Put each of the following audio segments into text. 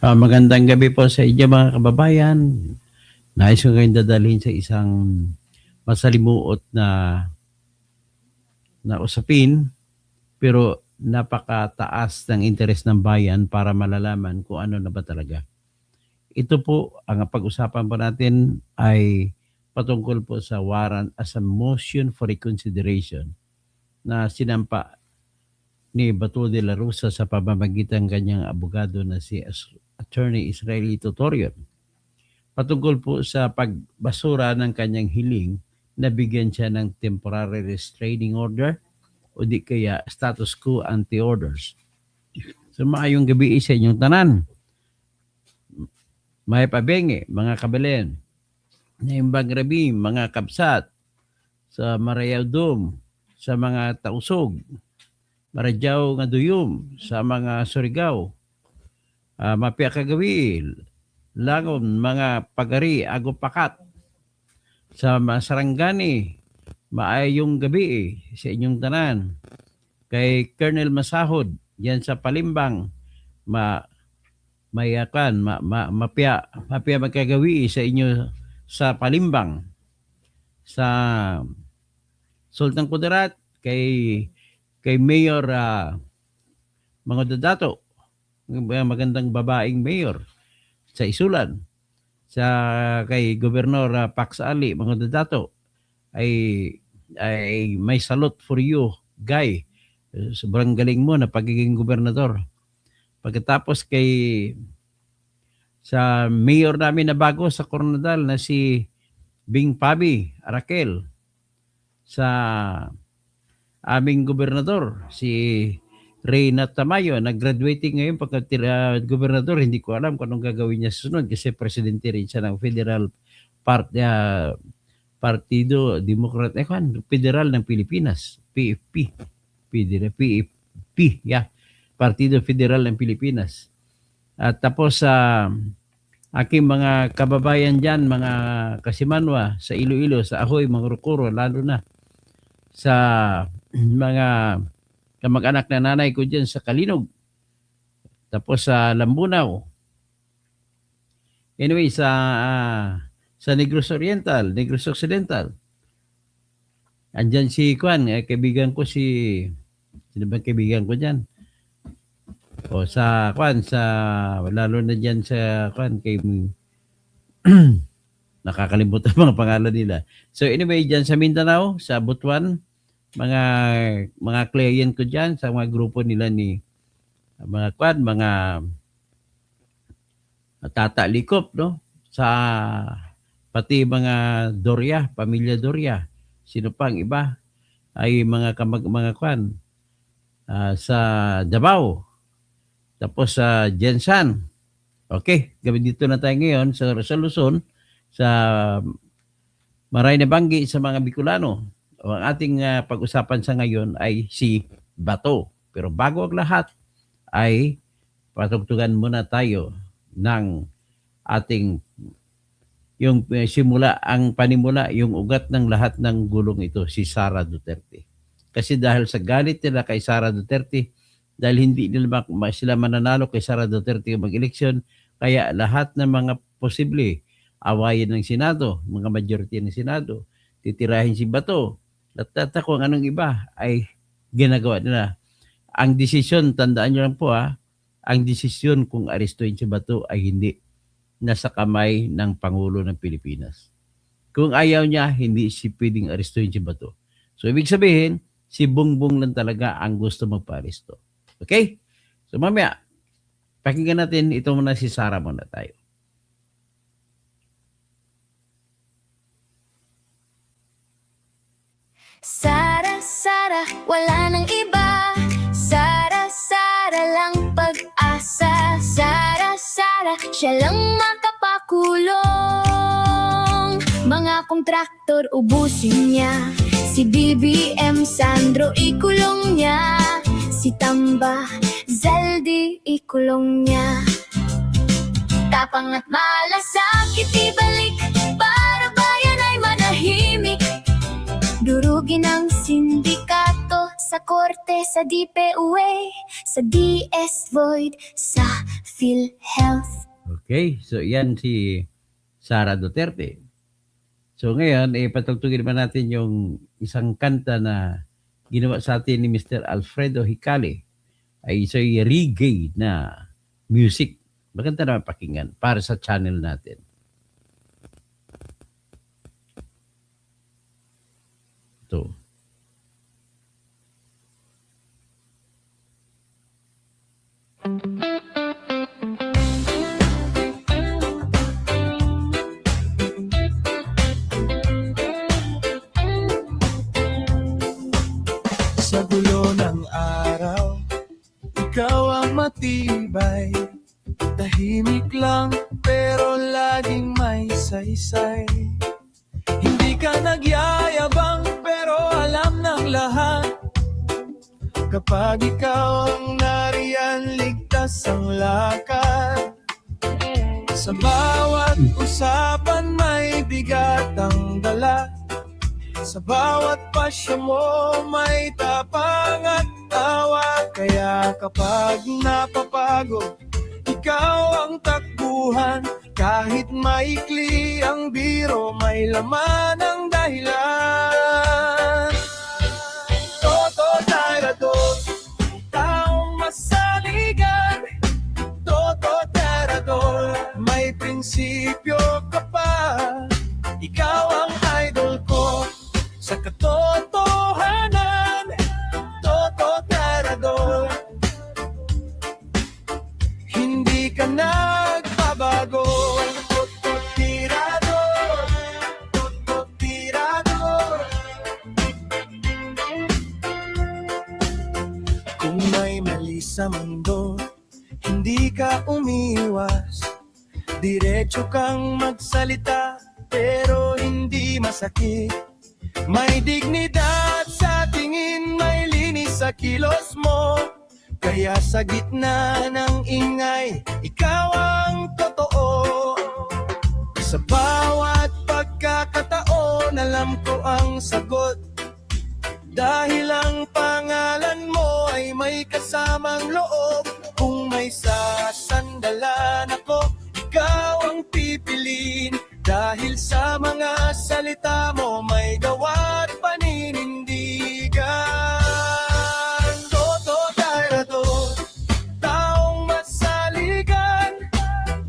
Magandang gabi po sa inyo mga kababayan. Nais ko kayong dadalhin sa isang masalimuot na usapin, pero napakataas ng interes ng bayan para malalaman kung ano na ba talaga. Ito po, ang pag-usapan po natin ay patungkol po sa warrant as a motion for reconsideration na sinampa ni Bato de la Rosa sa pamamagitan kanyang abogado na si Attorney Israeli Tutorion. Patungkol po sa pagbasura ng kanyang hiling na bigyan siya ng temporary restraining order o di kaya status quo anti-orders. So maayong gabi sa inyong tanan. May pabenge, mga kabalen, naimbang rabi, mga kabsat, sa Marayaw Dom, sa mga tausog, Maradyaw nga duyom, sa mga Surigao, mapia kagawil, langon, mga pagari, agopakat, sa Sarangani, maayong gabi sa inyong tanan. Kay Colonel Masahod, yan sa Palimbang, mapia magkagawi sa inyo sa Palimbang. Sa Sultan Kudarat, kay Mayor mga Dadato, magandang babaeng mayor sa Isulan. Sa kay Gobernador Pax Ali, mga Dadato, ay may salute for you, Guy. Sobrang galing mo na pagiging gobernador. Pagkatapos sa mayor namin na bago sa Coronadal na si Bing Pabi Arakel, sa aming gobernador si Reyna Tamayo, nag-graduating ngayon gobernador. Hindi ko alam kung anong gagawin niya sa sunod kasi presidente rin siya ng Federal Partido Democrat Federal ng Pilipinas, PFP. PFP, Partido Federal ng Pilipinas. At tapos aking mga kababayan dyan, mga Kasimanwa, sa Iloilo, sa Ahoy, mga Rukuro, lalo na sa mga kamag-anak na nanay ko dyan sa Kalinog, tapos sa Lambunaw, anyway, sa Negros Oriental, Negros Occidental, andyan si kaibigan ko sino ba kaibigan ko dyan? O sa lalo na dyan sa nakakalimutan mga pangalan nila. So anyway, dyan sa Mindanao, sa Butuan, mga client ko dyan, sa mga grupo nila ni mga Tata Likop, no? Sa pati mga Doria, pamilya Doria, sino pang iba, ay mga sa Davao, tapos sa Jensan. Okay, gabi dito na tayo ngayon sa Luzon, sa Maray na Banggi, sa mga Bicolano. Ang ating pag-usapan sa ngayon ay si Bato. Pero bago ang lahat ay patugtugan muna tayo ng ating yung panimula, yung ugat ng lahat ng gulong ito, si Sara Duterte. Kasi dahil sa galit nila kay Sara Duterte, dahil hindi nila sila mananalo kay Sara Duterte mag-eleksyon, kaya lahat ng mga posible awayin ng Senado, mga majority ng Senado, titirahin si Bato, at kung anong iba ay ginagawa nila. Ang desisyon, tandaan nyo lang po ang desisyon kung arestuin si Bato ay hindi nasa kamay ng Pangulo ng Pilipinas. Kung ayaw niya, hindi si pwedeng arestuin si Bato. So ibig sabihin, si Bongbong lang talaga ang gusto magpa-aresto. Okay? So mamaya, pakinggan natin ito muna si Sara muna tayo. Sara, Sara, wala nang iba. Sara, Sara lang pag-asa. Sara, Sara, siya lang makapakulong. Mga kontraktor ubusin niya. Si BBM Sandro ikulong niya. Si Tamba Zaldi ikulong niya. Tapang at malasakit ibalik para bayan ay manahimik. Duro ginang sindikato, sa korte, sa DPUA, sa DS Void, sa PhilHealth. Okay, so yan si Sara Duterte. So ngayon, patugtugin naman natin yung isang kanta na ginawa sa atin ni Mr. Alfredo Hicale. Ay isa'y reggae na music. Maganda naman pakinggan para sa channel natin. Ito. Sa gulo ng araw, ikaw ang matibay. Tahimik lang pero laging may saysay. Hindi ka nagyayabang pero alam ng lahat. Kapag ikaw ang nariyan, ligtas ang lakad. Sa bawat usapan may bigat ang dala. Sa bawat pasya mo may tapang at tawa. Kaya kapag napapagod, ikaw ang takbuhan. Kahit maikli ang biro, may laman ang dahilan. Toto Tirador, taong masaligan. Toto Tirador, may prinsipyo ka pa. Ikaw ang idol ko sa katotohanan. Toto Tirador, hindi ka nagbabago. Toto Tirador, Toto Tirador. Kung may mali sa mundo, hindi ka umiwas. Diretso kang magsalita, pero hindi masakit. May dignidad sa tingin, may linis sa kilos mo. Kaya sa gitna ng ingay, ikaw ang totoo. Sa bawat pagkakataon, alam ko ang sagot. Dahil ang pangalan mo ay may kasamang loob. Kung may sasandalan ako, ikaw ang pipiliin. Dahil sa mga salita mo may gawa't paninindigan. Toto Tirador, taong masaligan.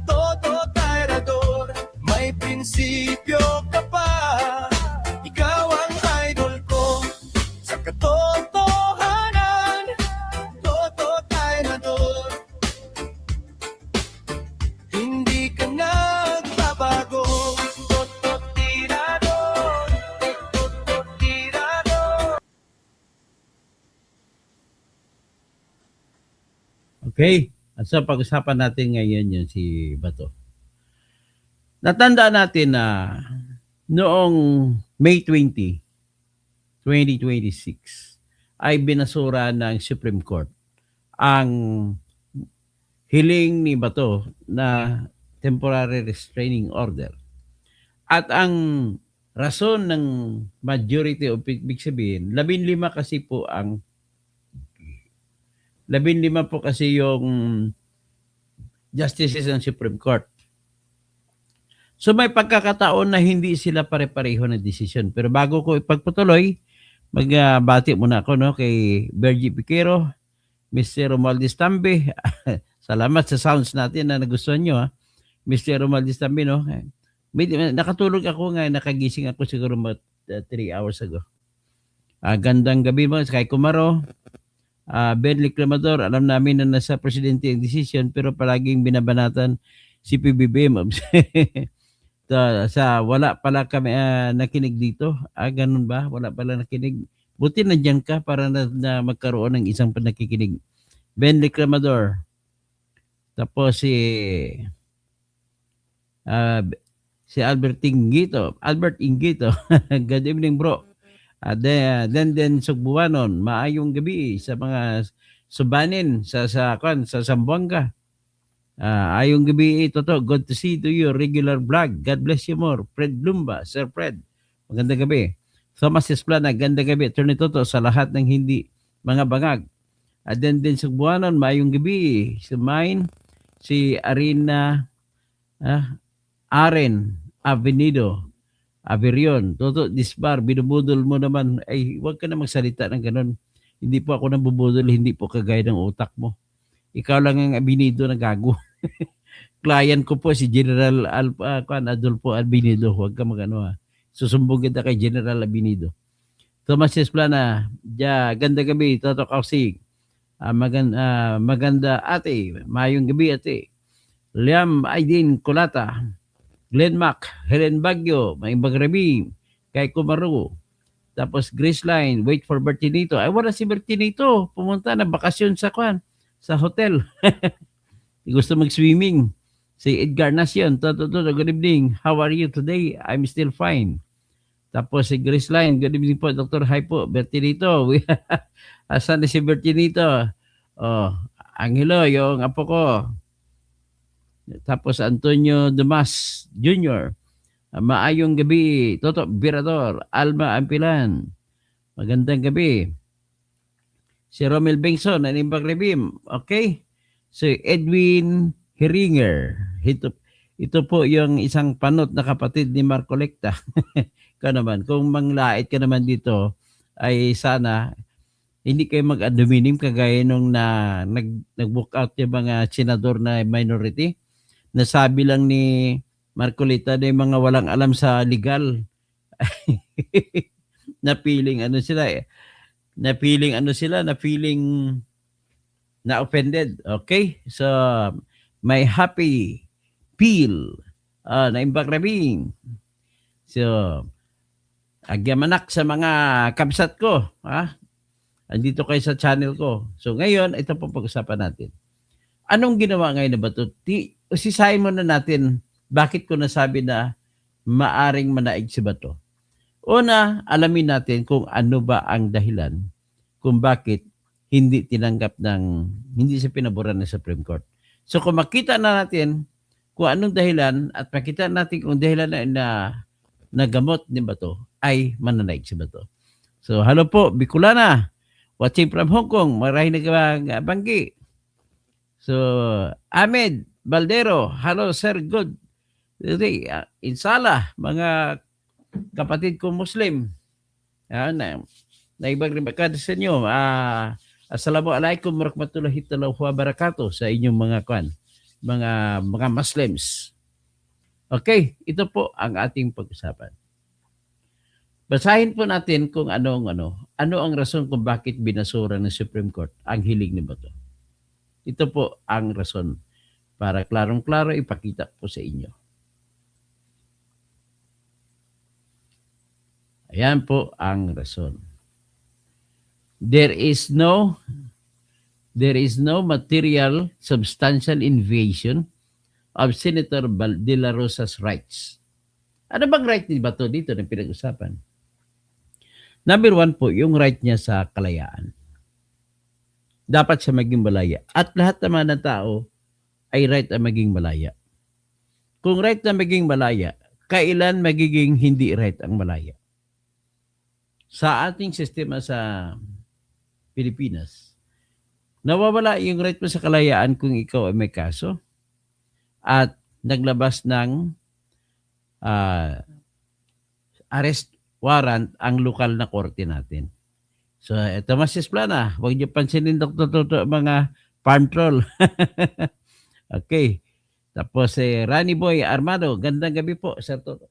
Toto Tirador, may prinsipyo ka pa. Ikaw ang idol ko sa katotohanan. Toto Tirador, hindi ka nagbabago. Toto Tirador, Toto Tirador. Okay, at sa pag-usapan natin ngayon yun si Bato. Natandaan natin na noong May 20, 2026 ay binasura ng Supreme Court ang hiling ni Bato na temporary restraining order. At ang rason ng majority o ibig sabihin, 15 kasi po ang 15 po kasi yung justices ng Supreme Court. So may pagkakataon na hindi sila pare-pareho ng desisyon. Pero bago ko ipagpatuloy, magbati muna ako no, kay Bergie Piquero, Mr. Romualdez Tambe. Salamat sa sounds natin na nagustuhan nyo. Ha? Mr. Romualdez Tambe, no? Nakatulog ako nga, nakagising ako siguro 3 hours ago. Gandang gabi mo, kay Kumaro. Ben Reclamador, alam namin na nasa presidente ang decision pero palaging binabanatan si PBBM. sa wala pala kami nakinig dito. Ganun ba? Wala pala nakinig. Buti nandiyan ka para na magkaroon ng isang panakikinig. Ben Reclamador. Tapos si Albert Ingito. Good evening, bro. Then Sugbuanon, maayong gabi sa mga subanin sa Zamboanga. Ayong gabi toto. Good to see to you, regular vlog. God bless you more. Fred Lumba, Sir Fred. Magandang gabi. Thomas Esplana, ganda gabi. Attorney Toto, sa lahat ng hindi mga bangag. Aden din sa buwanan, mayong gabi. Si Mine, si Arina Aren Avenido, Averion. Toto, disbar, binubudol mo naman. Ay, huwag ka na magsalita ng ganun. Hindi po ako nabubudol, hindi po kagaya ng utak mo. Ikaw lang ang Avenido na gago. Client ko po si General Adolfo Abinido. Huwag ka magano ha. Susumbong kita kay General Abinido. Thomas Esplana, ganda gabi, Toto Kausig. Maganda ate, mayong gabi ate. Liam Aydin Kulata, Glenn Mac, Helen Baguio, may Bagrabi, kay Kumaru. Tapos Grace Line, wait for Bertinito. Ay wala si Bertinito, pumunta na bakasyon sa hotel. Gusto mag-swimming. Si Edgar Nacion, Toto, good evening. How are you today? I'm still fine. Tapos si Grace Line, good evening po, Dr. Hi po, Bertinito. Asan na si Bertinito? Oh, Angelo, yung apo ko. Tapos Antonio Dumas Jr. Maayong gabi, Toto Birador, Alma Ampilan. Magandang gabi. Si Romel Bengson, Animbag Rebim. Okay. Si Edwin Heringer. Ito po yung isang panot na kapatid ni Marco Lecta. Ka naman, kung manglait ka naman dito, ay sana hindi kayo mag-aduminim kagaya nung nag-book out yung mga senador na minority. Nasabi lang ni Marcolita na yung mga walang alam sa legal. Na feeling na offended. Okay? So, may happy feel na imbak rabing. So, agyamanak sa mga kabsat ko. Andito kayo sa channel ko. So, ngayon, ito po pag-usapan natin. Anong ginawa ngayon na ba ito? Usisahin muna natin bakit ko nasabi na maaring manaig si Bato. Una, alamin natin kung ano ba ang dahilan kung bakit hindi siya pinaboran ng Supreme Court. So kung makita na natin kung anong dahilan at makita natin kung dahilan na nagamot ni Bato ay mananaig si Bato. So hello po, Bicolana. Watching from Hong Kong, maraming nagbanggi. So, Ahmed Baldero, hello sir, good. Insala, mga kapatid ko Muslim. Naibag rin ka sa inyo. Assalamualaikum warahmatullahi wabarakatuh sa inyong mga Muslims. Okay, ito po ang ating pag-usapan. Basahin po natin kung ano ang rason kung bakit binasura ng Supreme Court ang hiling ni Bato. Ito po ang rason para klarong-klaro ipakita po sa inyo. Ayan po ang rason. There is no material substantial invasion of Senator De La Rosa's rights. Ano bang right ni Bato dito na pinag-usapan? Number 1 po, yung right niya sa kalayaan. Dapat siya maging malaya. At lahat naman ng tao ay right na maging malaya. Kung right na maging malaya, kailan magiging hindi right ang malaya? Sa ating sistema sa Pilipinas, nawawala yung right mo sa kalayaan kung ikaw ay may kaso at naglabas ng arrest warrant ang lokal na korte natin. So, ito Mas Esplana, huwag niyo pansinin Dr. mga farm troll. Okay. Tapos Rani Boy Armado, gandang gabi po, Sir Toto.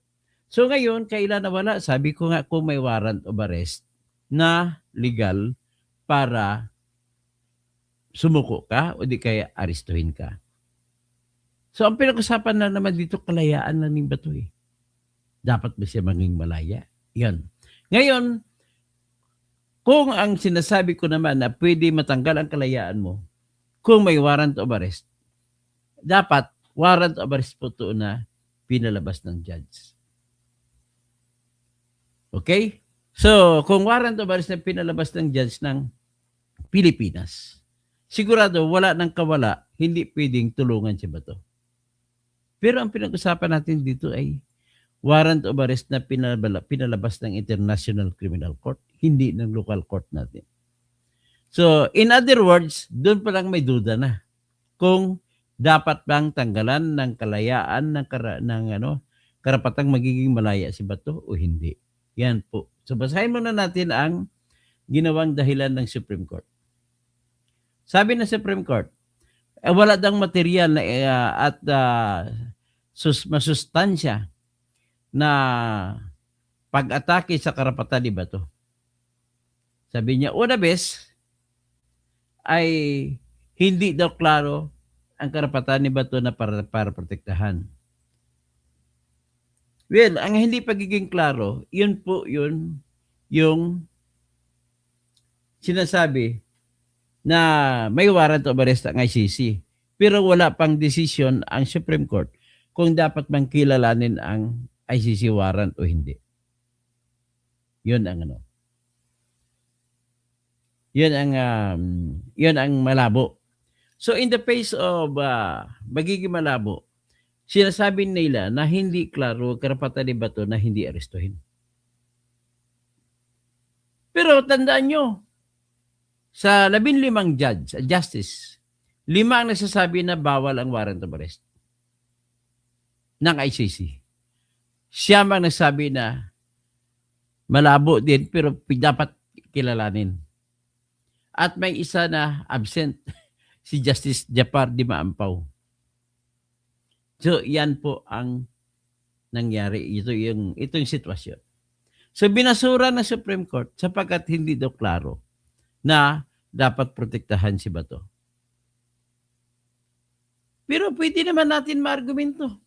So ngayon, kailan nawala? Sabi ko nga kung may warrant of arrest na legal para sumuko ka o di kaya arestuhin ka. So ang pinag-usapan na naman dito, kalayaan na ng Bato eh. Dapat ba siya maging malaya? Yan. Ngayon, kung ang sinasabi ko naman na pwede matanggal ang kalayaan mo, kung may warrant of arrest, dapat warrant of arrest po ito na pinalabas ng judge. Okay? So, kung warrant of arrest na pinalabas ng judge ng Pilipinas, sigurado wala nang kawala, hindi pwedeng tulungan si Bato. Pero ang pinag-usapan natin dito ay warrant of arrest na pinalabas ng International Criminal Court, hindi ng local court natin. So, in other words, doon pa lang may duda na kung dapat bang tanggalan ng kalayaan ng karapatang magiging malaya si Bato o hindi. Yan po. So, basahin muna natin ang ginawang dahilan ng Supreme Court. Sabi ng Supreme Court, wala daw material na at masustansya na pag-atake sa karapatan ni Bato. Sabi niya, una bes, ay hindi daw klaro ang karapatan ni Bato na para protektahan. Well, ang hindi pagiging klaro, yun po yun yung sinasabi na may warrant of arrest ang ICC. Pero wala pang decision ang Supreme Court kung dapat bang kilalanin ang ICC warrant o hindi. Yun ang ano. Yun ang malabo. So in the face of magiging malabo, sinasabi nila na hindi klaro karapatan ni Bato na hindi arestuhin. Pero tandaan nyo, sa 15 justice, 5 ang nagsasabi na bawal ang warrant of arrest ng ICC. Siya ang nagsabi na malabo din pero dapat kilalanin. At may isa na absent, si Justice Japar Di Maampaw. So, yan po ang nangyari. Ito yung sitwasyon. So, binasura ng Supreme Court sapagkat hindi daw klaro na dapat protektahan si Bato. Pero pwede naman natin maargumento.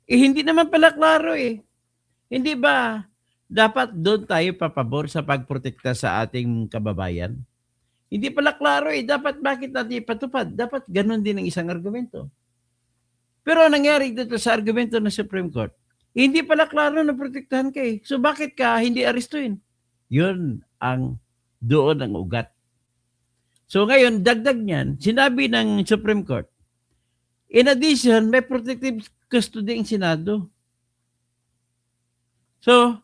Hindi naman pala klaro eh. Hindi ba dapat doon tayo papabor sa pagprotekta sa ating kababayan? Hindi pala klaro eh. Dapat bakit natin ipatupad? Dapat ganun din ang isang argumento. Pero nangyari dito sa argumento ng Supreme Court, hindi pala klaro na protektahan ka eh. So bakit ka hindi arestuin? Yun ang doon ang ugat. So ngayon, dagdag niyan, sinabi ng Supreme Court, in addition, may protective custody ang Senado. So,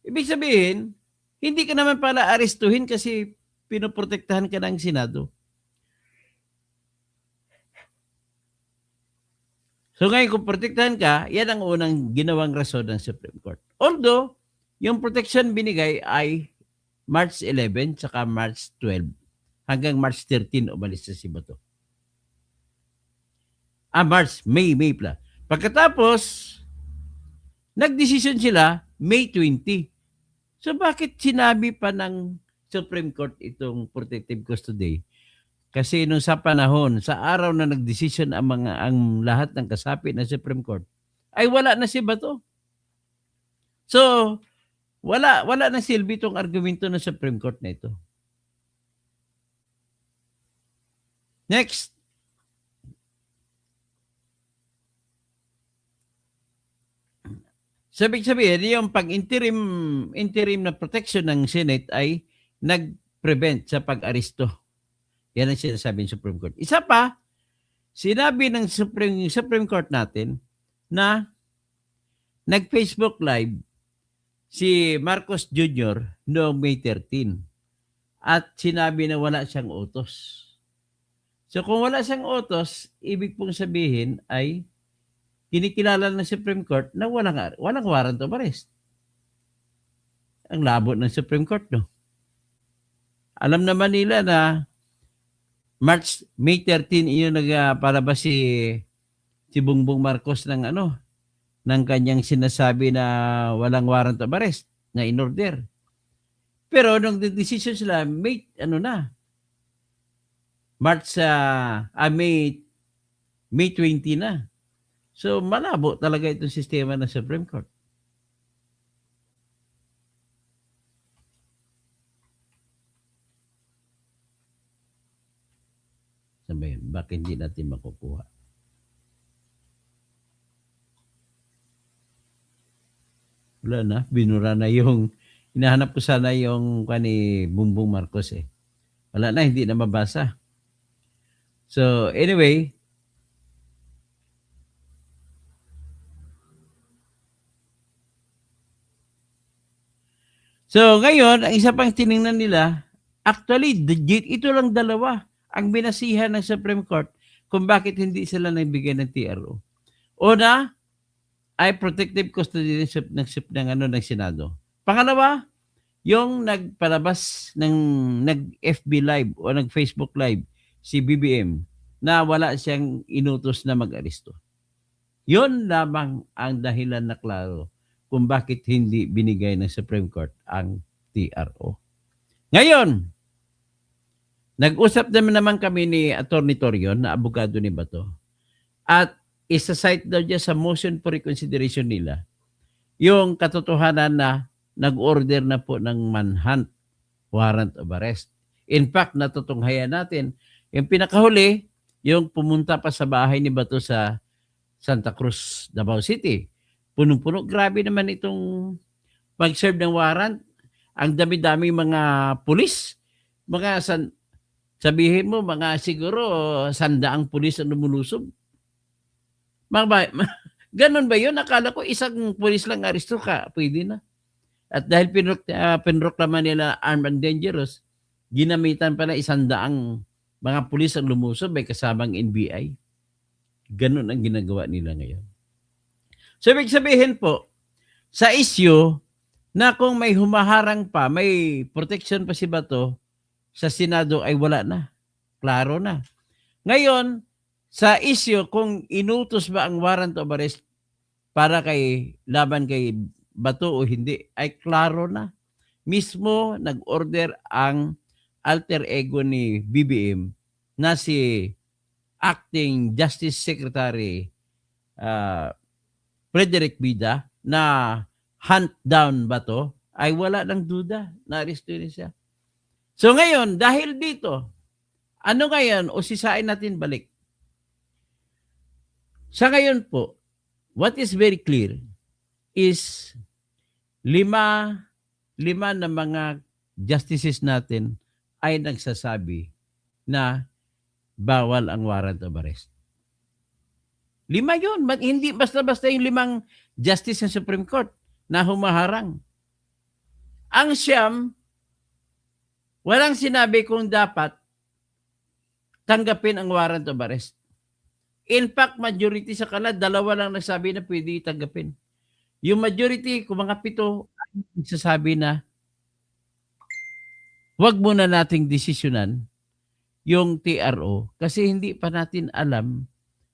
ibig sabihin, hindi ka naman pala arestuhin kasi pinoprotektahan ka ng Senado. So ngayon kung protektahan ka, yan ang unang ginawang rason ng Supreme Court. Although, yung protection binigay ay March 11 saka March 12. Hanggang March 13 umalis na si Bato. May pala. Pagkatapos, nagdesisyon sila May 20. So bakit sinabi pa ng Supreme Court itong protective custody? Kasi nung sa panahon, sa araw na nagdesisyon ang lahat ng kasapi ng Supreme Court, ay wala na si Bato. So, wala na silbi itong argumento ng Supreme Court na ito. Next. Sabihin, yung pag-interim na protection ng Senate ay nag-prevent sa pag-aresto. Yan ang sinasabi ng Supreme Court. Isa pa, sinabi ng Supreme Court natin na nag-Facebook Live si Marcos Jr. noong May 13 at sinabi na wala siyang utos. So kung wala siyang utos, ibig pong sabihin ay kinikilala ng Supreme Court na walang warrant of arrest. Ang labo ng Supreme Court, no? Alam naman nila na May 13 iyon nagpalabas si Bongbong Marcos ng kanyang sinasabi na walang warrant of arrest na in-order. Pero nung decision sila, May 20 na. So malabo talaga itong sistema ng Supreme Court. Sabihin, bakit hindi natin makukuha? Wala na, binura na yung, hinahanap ko sana yung ni Bongbong Marcos eh. Wala na, hindi na mabasa. So anyway, So ngayon, ang isa pang tiningnan nila, actually, ito lang dalawa ang binasihan ng Supreme Court kung bakit hindi sila nagbigay ng TRO. Una, ay protective custody ng Senado. Pangalawa, yung nagpalabas ng nag-FB Live o nag-Facebook Live si BBM na wala siyang inutos na mag-aresto. Yun lamang ang dahilan na klaro kung bakit hindi binigay ng Supreme Court ang TRO. Ngayon, nag-usap naman kami ni Attorney Torion na abogado ni Bato at isa-cite daw niya sa motion for reconsideration nila yung katotohanan na nag-order na po ng manhunt, warrant of arrest. In fact, natutunghayan natin, yung pinakahuli, yung pumunta pa sa bahay ni Bato sa Santa Cruz, Davao City. Punong-puno. Grabe naman itong pag-serve ng warrant. Ang dami-dami mga pulis. Sabihin mo, mga siguro 100 pulis ang lumulusob. Ganon ba yun? Akala ko isang pulis lang aresto ka, pwede na. At dahil pinroklaman nila armed and dangerous, ginamitan pala 100 mga pulis ang lumusob, may kasamang NBI. Ganon ang ginagawa nila ngayon. So, ibig sabihin po, sa issue na kung may humaharang pa, may protection pa si Bato, sa Senado ay wala na. Klaro na. Ngayon, sa issue kung inutos ba ang warrant of arrest para laban kay Bato o hindi, ay klaro na. Mismo nag-order ang alter ego ni BBM na si Acting Justice Secretary Frederick Bida na hunt down Bato, ay wala ng duda na aresto siya. So ngayon, dahil dito, ano ngayon o sisain natin balik? Sa ngayon po, what is very clear is lima na mga justices natin ay nagsasabi na bawal ang warrant of arrest. 5 yun. Hindi basta-basta yung 5 justice ng Supreme Court na humaharang. Ang siyam, walang sinabi kung dapat tanggapin ang warrant of arrest. In fact, majority sa kanila, 2 lang nagsabi na pwede tanggapin. Yung majority, kung mga 7, ay nagsasabi na wag muna nating desisyonan yung TRO kasi hindi pa natin alam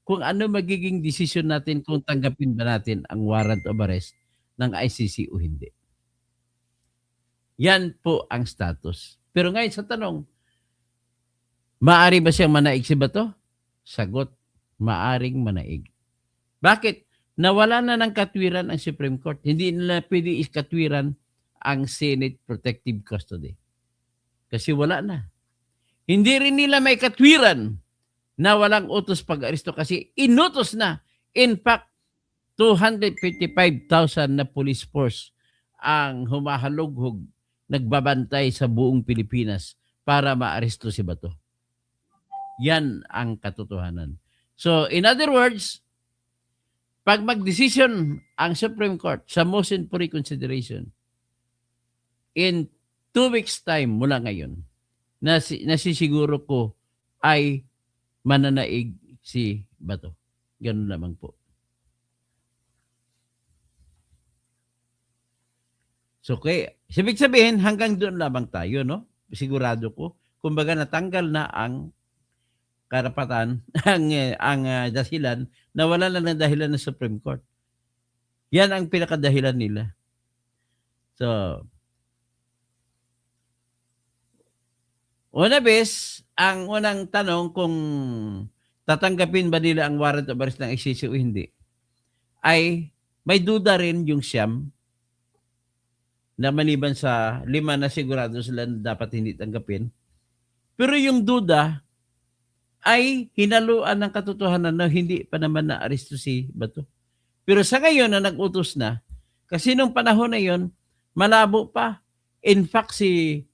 kung ano magiging desisyon natin kung tanggapin ba natin ang warrant of arrest ng ICC o hindi. Yan po ang status. Pero ngayon sa tanong, maaari ba siyang manaig si Bato? Sagot, maaring manaig. Bakit? Nawala na ng katwiran ang Supreme Court. Hindi nila pwede ikatwiran ang Senate Protective Custody. Kasi wala na. Hindi rin nila may katwiran na walang utos pag-aresto kasi inutos na. In fact, 255,000 na police force ang humahalughog, nagbabantay sa buong Pilipinas para maaresto si Bato. Yan ang katotohanan. So, in other words, pag mag-decision ang Supreme Court sa motion for reconsideration, in 2 weeks time mula ngayon, nasisiguro ko ay mananaig si Bato. Ganun lamang po. So, ibig sabihin, hanggang doon lamang tayo, no? Sigurado ko. Kumbaga, natanggal na ang karapatan, ang dahilan, na wala lang ng dahilan ng Supreme Court. Yan ang pinakadahilan nila. So, ang unang tanong kung tatanggapin ba nila ang warrant of arrest ng ICC o hindi, ay may duda rin yung siyam na maliban sa 5 na sigurado sila na dapat hindi tanggapin. Pero yung duda ay hinaluan ng katotohanan na hindi pa naman na-aresto si Bato. Pero sa ngayon na nag-utos na, kasi nung panahon na yon, malabo pa. In fact, si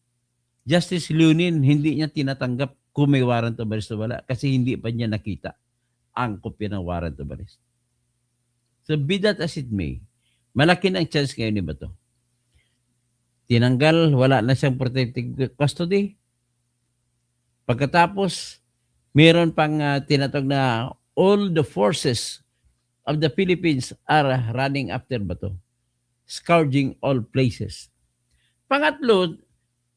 Justice Leonin, hindi niya tinatanggap kung may warrant of arrest o wala kasi hindi pa niya nakita ang kopya ng warrant of arrest. So be that as it may, malaki na ang chance ngayon ni Bato Tinanggal, wala na siyang protective custody. Pagkatapos, meron pang tinatawag na all the forces of the Philippines are running after Bato, scourging all places. Pangatlo,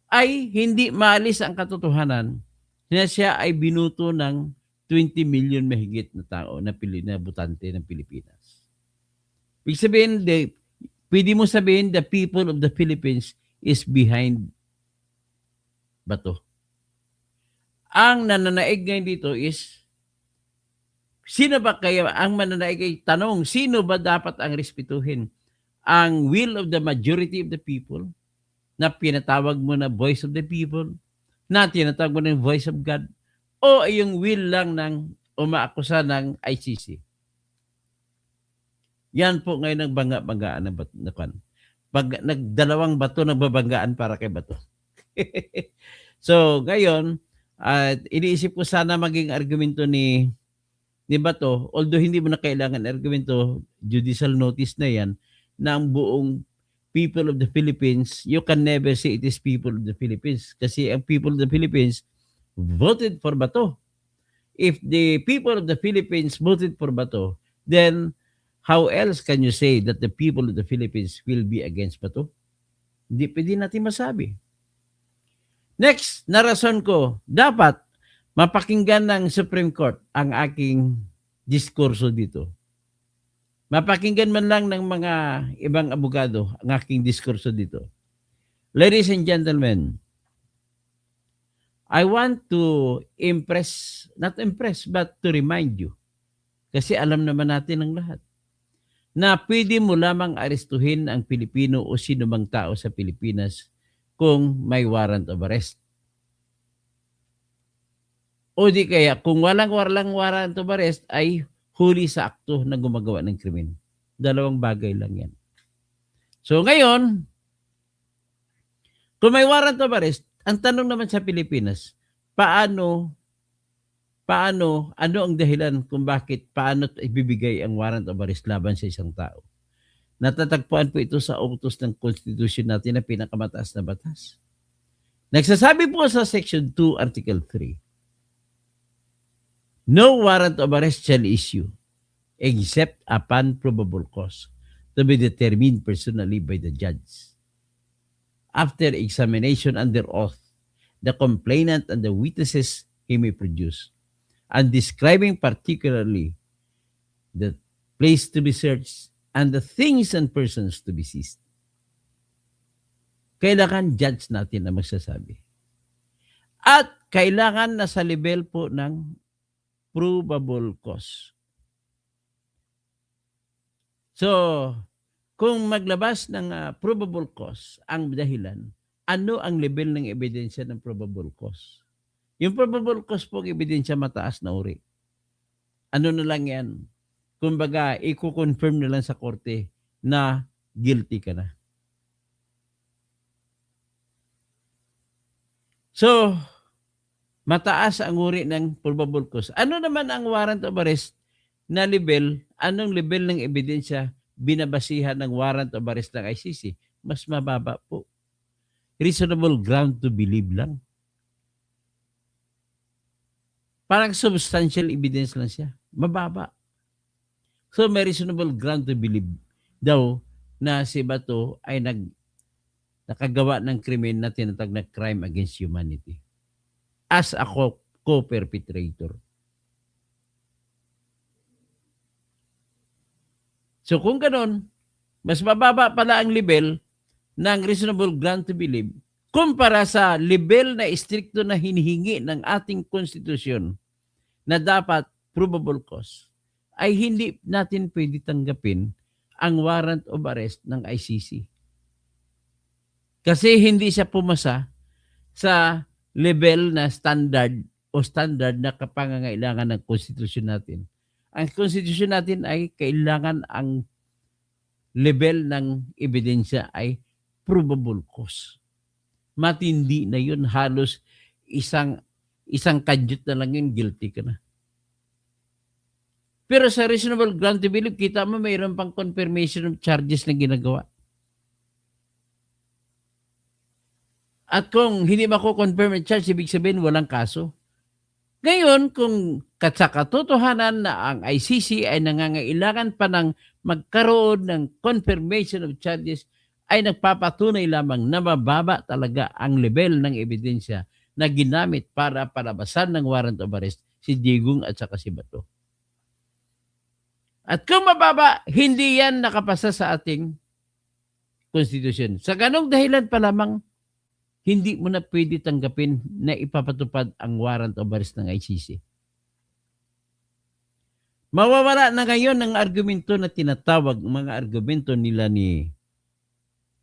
ay hindi maalis ang katotohanan na siya ay binuto ng 20 million mahigit na tao na butante ng Pilipinas. Ibig sabihin, pwede mo sabihin the people of the Philippines is behind Bato. Ang nananaig ngayon dito is, sino ba kaya ang mananaig ay tanong, sino ba dapat ang respetuhin? Ang will of the majority of the people na pinatawag mo na voice of the people, na tinatawag mo na voice of God, o yung will lang ng umaakusa ng ICC. Yan po ngayon ang bangga-banggaan ng Bato. Pag nagdalawang Bato, nagbabanggaan para kay Bato. So, ngayon, iniisip ko sana maging argumento ni Bato, although hindi mo na kailangan argumento, judicial notice na yan, na ang buong people of the Philippines, you can never say it is people of the Philippines. Kasi ang people of the Philippines voted for Bato. If the people of the Philippines voted for Bato, then how else can you say that the people of the Philippines will be against Bato? Hindi pwede natin masabi. Next, na rason ko, dapat mapakinggan ng Supreme Court ang aking diskurso dito. Mapakinggan man lang ng mga ibang abogado ang aking diskurso dito. Ladies and gentlemen, I want to not impress, but to remind you, kasi alam naman natin ang lahat, na pwede mo lamang arestuhin ang Pilipino o sino mang tao sa Pilipinas kung may warrant of arrest. O di kaya, kung walang warrant of arrest, ay huli sa akto na gumagawa ng krimen. Dalawang bagay lang yan. So ngayon, kung may warrant of arrest, ang tanong naman sa Pilipinas, paano, ano ang dahilan kung paano ibibigay ang warrant of arrest laban sa isang tao? Natatagpuan po ito sa utos ng Constitution natin na pinakamataas na batas. Nagsasabi po sa Section 2, Article 3, no warrant of arrest shall issue except upon probable cause to be determined personally by the judge. After examination under oath, the complainant and the witnesses he may produce, and describing particularly the place to be searched and the things and persons to be seized. Kailangan judge natin na magsasabi. At kailangan na sa level po ng probable cause. So, kung maglabas ng probable cause ang dahilan, ano ang level ng ebidensya ng probable cause? Yung probable cause po, ebidensya mataas na uri. Ano na lang yan? Kumbaga, i-confirm na lang sa korte na guilty ka na. So, mataas ang uri ng probable cause. Ano naman ang warrant of arrest na level? Anong level ng ebidensya binabasihan ng warrant of arrest ng ICC? Mas mababa po. Reasonable ground to believe lang. Parang substantial evidence lang siya. Mababa. So may reasonable ground to believe daw na si Bato ay nakagawa ng krimen na tinatag na crime against humanity as a co-perpetrator. So kung ganon, mas mababa pala ang level ng reasonable ground to believe kumpara sa level na istrikto na hinihingi ng ating konstitusyon na dapat probable cause, ay hindi natin pwede tanggapin ang warrant of arrest ng ICC. Kasi hindi siya pumasa sa level na standard na kapangangailangan ng konstitusyon natin. Ang konstitusyon natin ay kailangan ang level ng ebidensya ay probable cause. Matindi na yun, halos isang kadyot na lang yun, guilty ka na. Pero sa reasonable ground to believe, kita mo mayroon pang confirmation of charges na ginagawa. At kung hindi mako-confirm ang charge, ibig sabihin walang kaso. Ngayon, kung sa katotohanan na ang ICC ay nangangailangan pa ng magkaroon ng confirmation of charges, ay nagpapatunay lamang na mababa talaga ang level ng ebidensya na ginamit para palabasan ng warrant of arrest si Digong at saka si Bato. At kung mababa, hindi yan nakapasa sa ating konstitusyon. Sa ganong dahilan pa lamang, hindi mo na pwede tanggapin na ipapatupad ang warrant of arrest ng ICC. Mawawala na ngayon ang argumento na tinatawag, mga argumento nila ni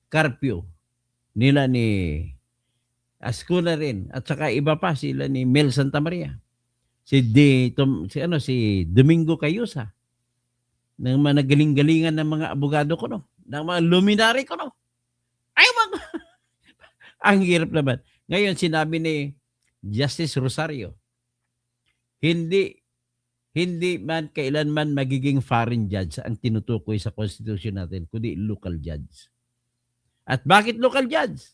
Carpio, nila ni Ascuna rin, at saka iba pa sila ni Mel Santamaria, si Domingo Cayusa, ng mga nagaling-galingan ng mga abogado ko, no, ng mga luminary ko, no. Ay, ang hirap naman. Ngayon, sinabi ni Justice Rosario, hindi man kailanman magiging foreign judge ang tinutukoy sa konstitusyon natin, kundi local judge. At bakit local judge?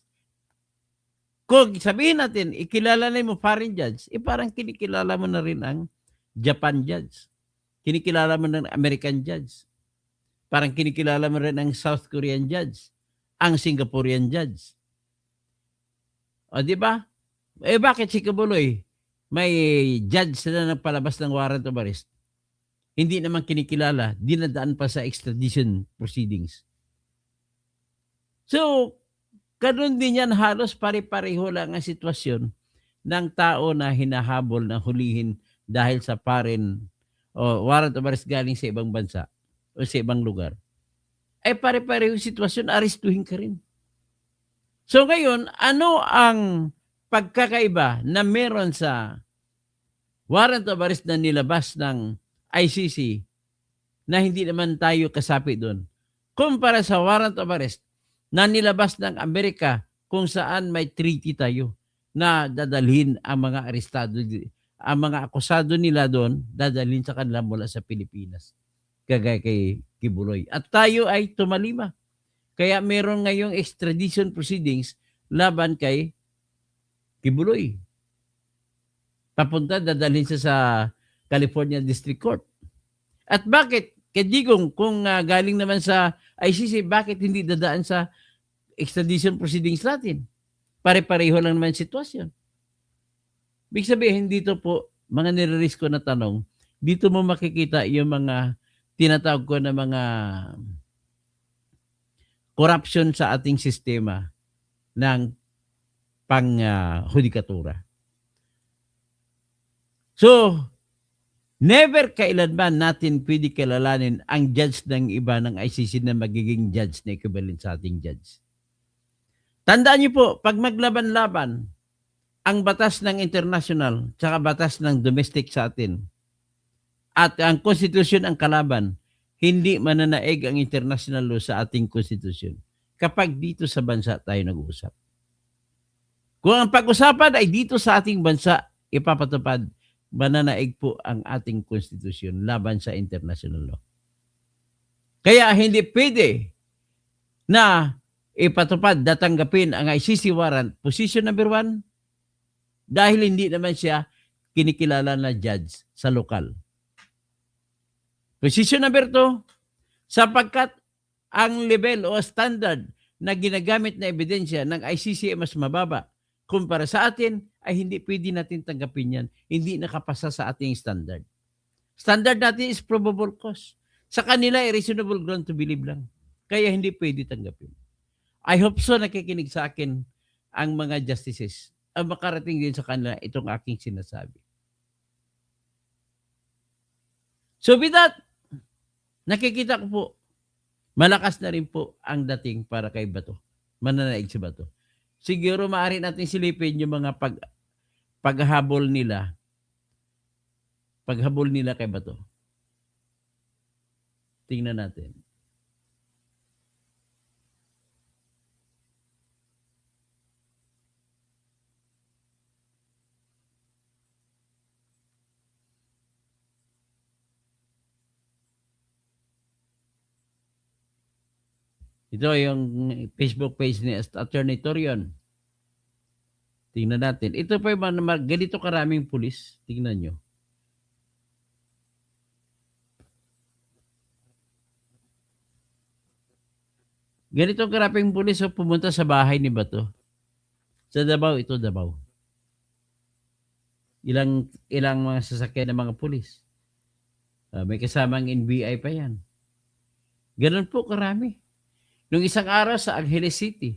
Kung sabihin natin, ikilala na mo foreign judge, parang kinikilala mo na rin ang Japan judge. Kinikilala mo ng American judge. Parang kinikilala mo rin ang South Korean judge, ang Singaporean judge. O, di ba? Bakit si Kibuloy may judge na nagpalabas ng warrant of arrest? Hindi naman kinikilala, dinadaan pa sa extradition proceedings. So, ganun din yan, halos pare-pareho lang ang sitwasyon ng tao na hinahabol na hulihin dahil sa foreign o warrant of arrest galing sa ibang bansa o sa ibang lugar. Ay pare-pareho sitwasyon, arestuhin ka rin. So ngayon, ano ang pagkakaiba na meron sa warrant of arrest na nilabas ng ICC na hindi naman tayo kasapi doon, kumpara sa warrant of arrest na nilabas ng Amerika kung saan may treaty tayo na dadalhin ang mga arestado, ang mga akusado nila doon, dadalhin sa kanila mula sa Pilipinas, kagaya kay Kibuloy. At tayo ay tumalima. Kaya meron ngayong extradition proceedings laban kay Kibuloy. Papunta, dadalhin siya sa California District Court. At bakit? Kay Digong, kung galing naman sa ICC, bakit hindi dadaan sa extradition proceedings natin? Pare-pareho lang naman sitwasyon. Ibig sabihin, dito po, mga nire-risk ko na tanong, dito mo makikita yung mga tinatawag ko na mga corruption sa ating sistema ng pang-hudikatura. So, never kailanman natin pwede kilalanin ang judge ng iba ng ICC na magiging judge na equivalent sa ating judge. Tandaan niyo po, pag maglaban-laban ang batas ng international tsaka batas ng domestic sa atin at ang konstitusyon ang kalaban, hindi mananaig ang international law sa ating konstitusyon kapag dito sa bansa tayo nag-uusap. Kung ang pag-usapan ay dito sa ating bansa, ipapatupad, mananaig po ang ating konstitusyon laban sa international law. Kaya hindi pwede na ipatupad, datanggapin ang ICC warrant, position number 1, dahil hindi naman siya kinikilala na judge sa lokal. Position number 2, sapagkat ang level o standard na ginagamit na ebidensya ng ICC ay mas mababa kumpara sa atin, ay hindi pwede natin tanggapin yan. Hindi nakapasa sa ating standard. Standard natin is probable cause. Sa kanila ay reasonable ground to believe lang. Kaya hindi pwede tanggapin. I hope so nakikinig sa akin ang mga justices ang makarating din sa kanila itong aking sinasabi. So with that, nakikita ko po, malakas na rin po ang dating para kay Bato. Mananaig si Bato. Siguro maaari natin silipin yung mga paghabol nila kay Bato. Tingnan natin. Ito yung Facebook page ni Attorney Torion. Tingnan natin. Ito pa yung ganito karaming pulis. Tingnan nyo. Ganito karaming pulis pumunta sa bahay ni Bato. Sa Davao, ito Davao. Ilang mga sasakyan ng mga pulis. May kasamang NBI pa yan. Ganun po karami. Nung isang araw sa Angeles City.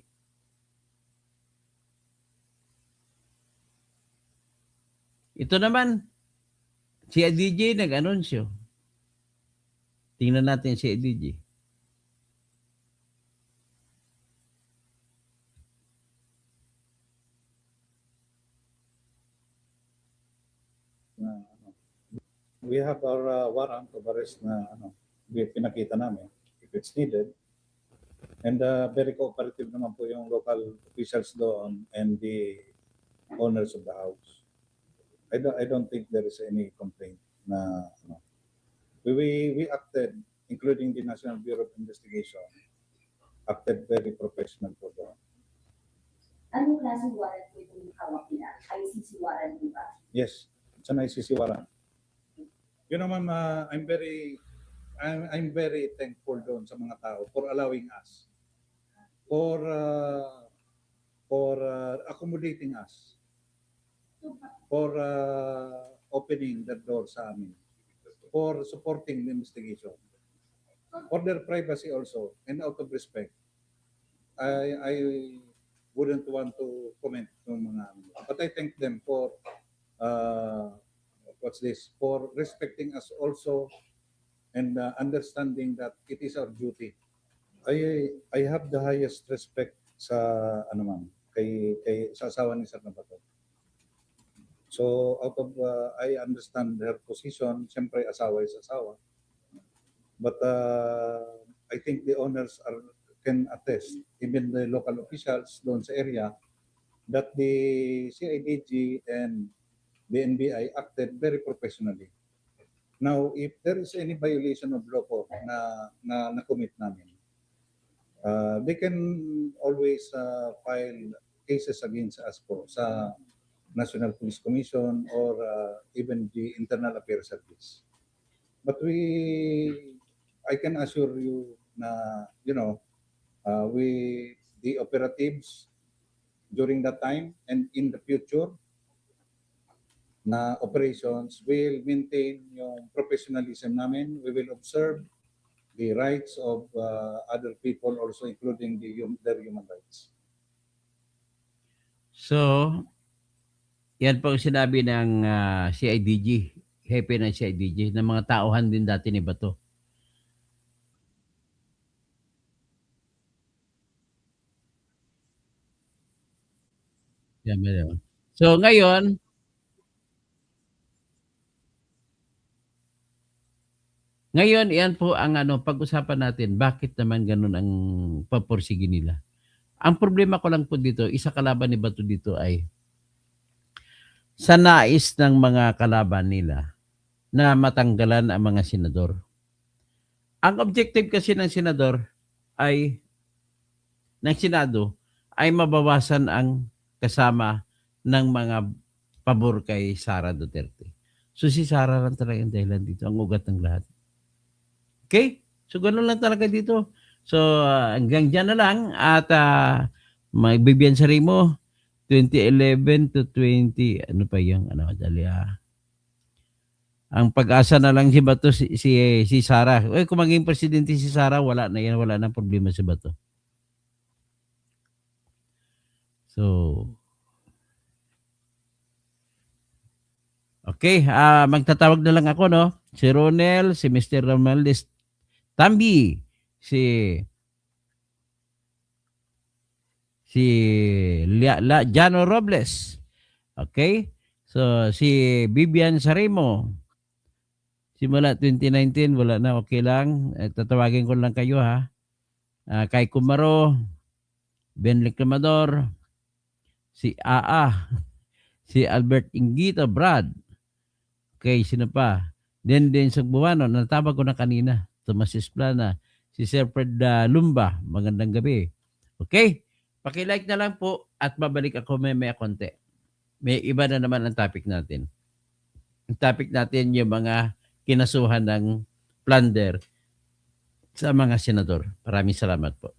Ito naman, si DJ nag-anunsyo. Tingnan natin si DJ. We have our warrant of arrest na pinakita namin if it's needed. And very cooperative naman po yung local officials doon and the owners of the house. I don't think there is any complaint na we acted, including the National Bureau of Investigation, acted very professional po doon. Anong klaseng warrant po itong hawak nila? ICC warrant di ba? Yes, it's an ICC warrant. You know, ma'am, I'm very thankful doon sa mga tao for allowing us, for accommodating us, for opening the door sa amin, for supporting the investigation, for their privacy also, and out of respect. I wouldn't want to comment ng mga, but I thank them for for respecting us also and understanding that it is our duty. I have the highest respect sa kay sa asawa ni Sir Bato. So out of I understand her position, siyempre asawa is asawa. But I think the owners can attest, even the local officials doon sa area, that the CIDG and the NBI acted very professionally. Now, if there is any violation of law po na commit namin, they can always file cases against us po sa National Police Commission or even the Internal Affairs Service. But I can assure you na, the operatives during that time and in the future, na operations will maintain yung professionalism namin. We will observe the rights of other people also, including their human rights. So, yan po ang sinabi ng CIDG, hepe ng CIDG, ng mga tauhan din dati ni Bato. Yan, meron. So, ngayon, yan po ang pag-usapan natin, bakit naman ganun ang paporsige nila. Ang problema ko lang po dito, isa kalaban ni Bato dito ay sa nais ng mga kalaban nila na matanggalan ang mga senador. Ang objective kasi ng senador ay, ng Senado, ay mabawasan ang kasama ng mga pabor kay Sara Duterte. So si Sara lang talaga ang dahilan dito, ang ugat ng lahat. Okay? So, gano'n lang talaga dito. So, hanggang dyan na lang. At magbibiyan sa mo, 2011 to 20, ano pa yung, ang pag-asa na lang si Bato, si Sara. Kung maging presidente si Sara, wala na yan. Wala na problema si Bato. So, okay. Magtatawag na lang ako, no? Si Ronel, si Mr. Romualdez Tambi, si Jano Robles. Okay? So, si Bibian Sarimo. Simula 2019, wala na, okay lang. Tatawagin ko lang kayo, ha? Kay Kumaro, Ben Reclamador, si AA, si Albert Ingito, Brad. Okay, sino pa? Then sa Buwano, natawag ko na kanina. Tomas Esplana, si Sir Fred Lumba. Magandang gabi. Okay? Paki-like na lang po at babalik ako may konti. may iba na naman ang topic natin. Ang topic natin yung mga kinasuhan ng plunder sa mga senador. Maraming salamat po.